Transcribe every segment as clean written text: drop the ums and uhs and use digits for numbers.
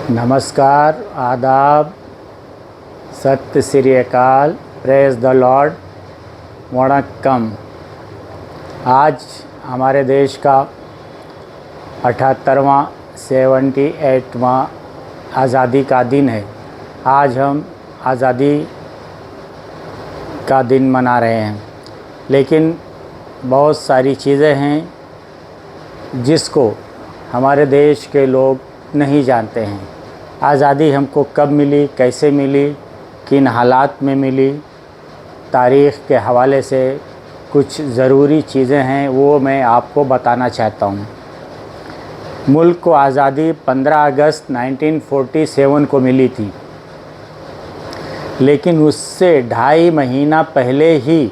नमस्कार, आदाब, सत्य श्री अकाल, प्रेज द लॉर्ड, वणक्कम। आज हमारे देश का 78वां 78वां आज़ादी का दिन है। आज हम आज़ादी का दिन मना रहे हैं, लेकिन बहुत सारी चीज़ें हैं जिसको हमारे देश के लोग नहीं जानते हैं। आज़ादी हमको कब मिली, कैसे मिली, किन हालात में मिली, तारीख़ के हवाले से कुछ ज़रूरी चीज़ें हैं, वो मैं आपको बताना चाहता हूँ। मुल्क को आज़ादी 15 अगस्त 1947 को मिली थी, लेकिन उससे 2.5 महीना पहले ही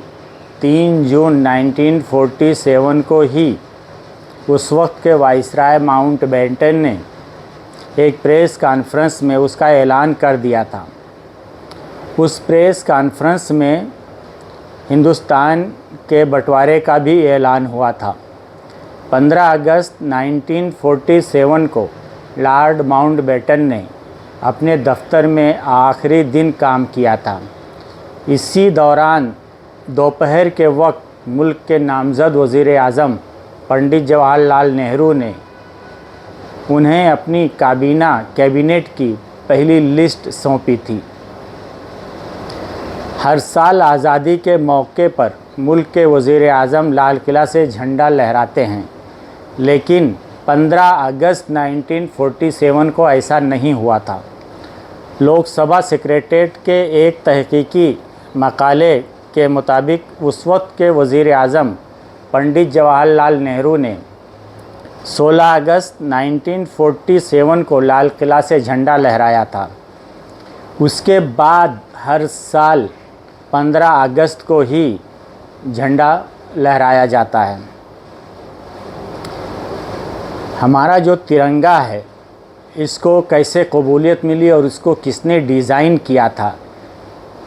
3 जून 1947 को ही उस वक्त के वाइसराय माउंटबेटन ने एक प्रेस कॉन्फ्रेंस में उसका ऐलान कर दिया था। उस प्रेस कॉन्फ्रेंस में हिंदुस्तान के बंटवारे का भी ऐलान हुआ था। 15 अगस्त 1947 को लॉर्ड माउंटबेटन ने अपने दफ्तर में आखिरी दिन काम किया था। इसी दौरान दोपहर के वक्त मुल्क के नामज़द वज़ीर आज़म पंडित जवाहरलाल नेहरू ने उन्हें अपनी कैबिनेट की पहली लिस्ट सौंपी थी। हर साल आज़ादी के मौके पर मुल्क के वज़ीर आज़म लाल किला से झंडा लहराते हैं, लेकिन 15 अगस्त 1947 को ऐसा नहीं हुआ था। लोकसभा सेक्रेटेरिएट के एक तहकीकी मकाले के मुताबिक उस वक्त के वज़ीर आज़म पंडित जवाहरलाल नेहरू ने 16 अगस्त 1947 को लाल किला से झंडा लहराया था। उसके बाद हर साल 15 अगस्त को ही झंडा लहराया जाता है। हमारा जो तिरंगा है, इसको कैसे कबूलियत मिली और इसको किसने डिज़ाइन किया था,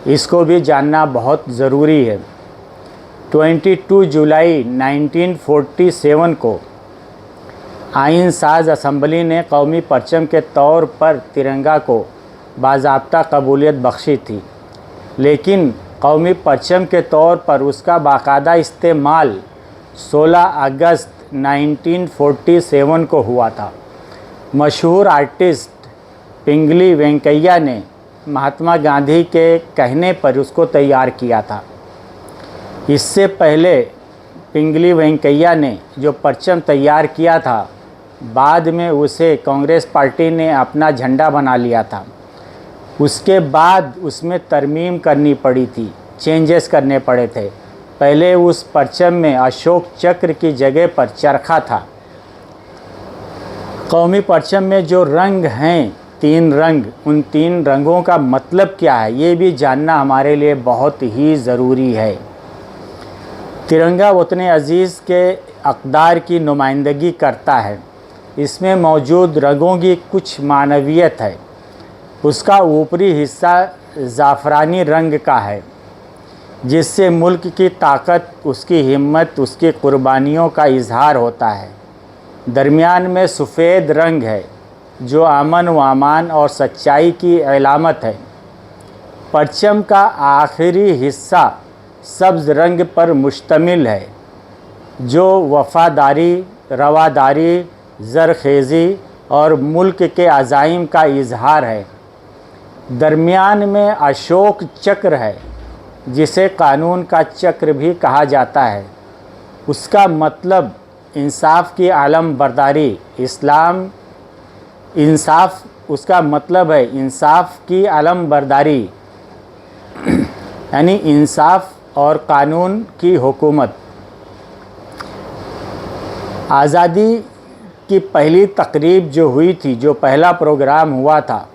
इसको भी जानना बहुत ज़रूरी है। 22 जुलाई 1947 को आइन साज असम्बली ने कौमी परचम के तौर पर तिरंगा को बाज़ाब्ता कबूलियत बख्शी थी, लेकिन कौमी परचम के तौर पर उसका बाकायदा इस्तेमाल 16 अगस्त 1947 को हुआ था। मशहूर आर्टिस्ट पिंगली वेंकैया ने महात्मा गांधी के कहने पर उसको तैयार किया था। इससे पहले पिंगली वेंकैया ने जो परचम तैयार किया था, बाद में उसे कांग्रेस पार्टी ने अपना झंडा बना लिया था। उसके बाद उसमें तरमीम करनी पड़ी थी, चेंजेस करने पड़े थे। पहले उस परचम में अशोक चक्र की जगह पर चरखा था। कौमी परचम में जो रंग हैं, 3 रंग, उन 3 रंगों का मतलब क्या है, ये भी जानना हमारे लिए बहुत ही ज़रूरी है। तिरंगा वतन अज़ीज़ के अक़दार की नुमाइंदगी करता है। इसमें मौजूद रंगों की कुछ मानवियत है। उसका ऊपरी हिस्सा ज़ाफ़रानी रंग का है, जिससे मुल्क की ताकत, उसकी हिम्मत, उसकी क़ुरबानियों का इजहार होता है। दरमियान में सफ़ेद रंग है, जो अमन व अमान और सच्चाई की अलामत है। परचम का आखिरी हिस्सा सब्ज़ रंग पर मुश्तमिल है, जो वफ़ादारी, रवादारी, ज़रखेज़ी और मुल्क के अज़ाइम का इजहार है। दरमियान में अशोक चक्र है, जिसे कानून का चक्र भी कहा जाता है। उसका मतलब इंसाफ की आलम बरदारी, इस्लाम इंसाफ, उसका मतलब है इंसाफ की आलम बरदारी, यानी इंसाफ और कानून की हुकूमत। आज़ादी की पहली तकरीब जो हुई थी, जो पहला प्रोग्राम हुआ था,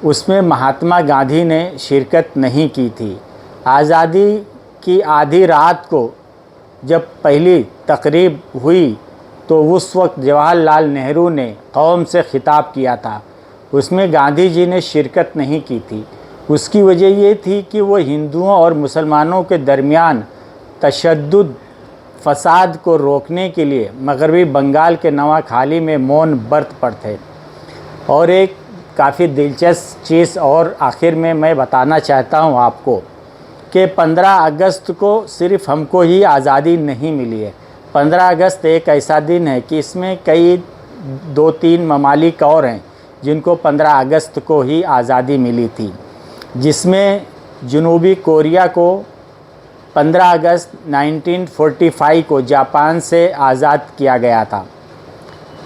उसमें महात्मा गांधी ने शिरकत नहीं की थी। आज़ादी की आधी रात को जब पहली तकरीब हुई, तो उस वक्त जवाहरलाल नेहरू ने कौम से खिताब किया था। उसमें गांधी जी ने शिरकत नहीं की थी। उसकी वजह ये थी कि वो हिंदुओं और मुसलमानों के दरमियान तशद्दुद, फसाद को रोकने के लिए मगरबी बंगाल के नवाखाली में मौन व्रत पर थे और एक काफ़ी दिलचस्प चीज़ और आखिर में मैं बताना चाहता हूँ आपको कि 15 अगस्त को सिर्फ हमको ही आज़ादी नहीं मिली है। 15 अगस्त एक ऐसा दिन है कि इसमें कई 2-3 ममालिक और हैं जिनको 15 अगस्त को ही आज़ादी मिली थी, जिसमें जनूबी कोरिया को 15 अगस्त 1945 को जापान से आज़ाद किया गया था।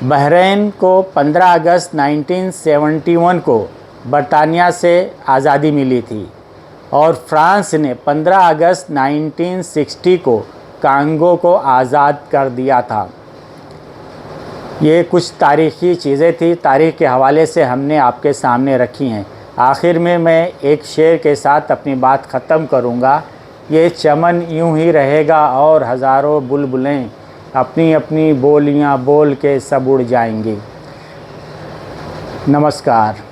बहरीन को 15 अगस्त 1971 को बरतानिया से आज़ादी मिली थी और फ्रांस ने 15 अगस्त 1960 को कांगो को आज़ाद कर दिया था। ये कुछ तारीख़ी चीज़ें थी, तारीख़ के हवाले से हमने आपके सामने रखी हैं। आखिर में मैं एक शेर के साथ अपनी बात ख़त्म करूँगा। ये चमन यूं ही रहेगा और हज़ारों बुलबुलें अपनी अपनी बोलियां बोल के सब उड़ जाएंगी। नमस्कार।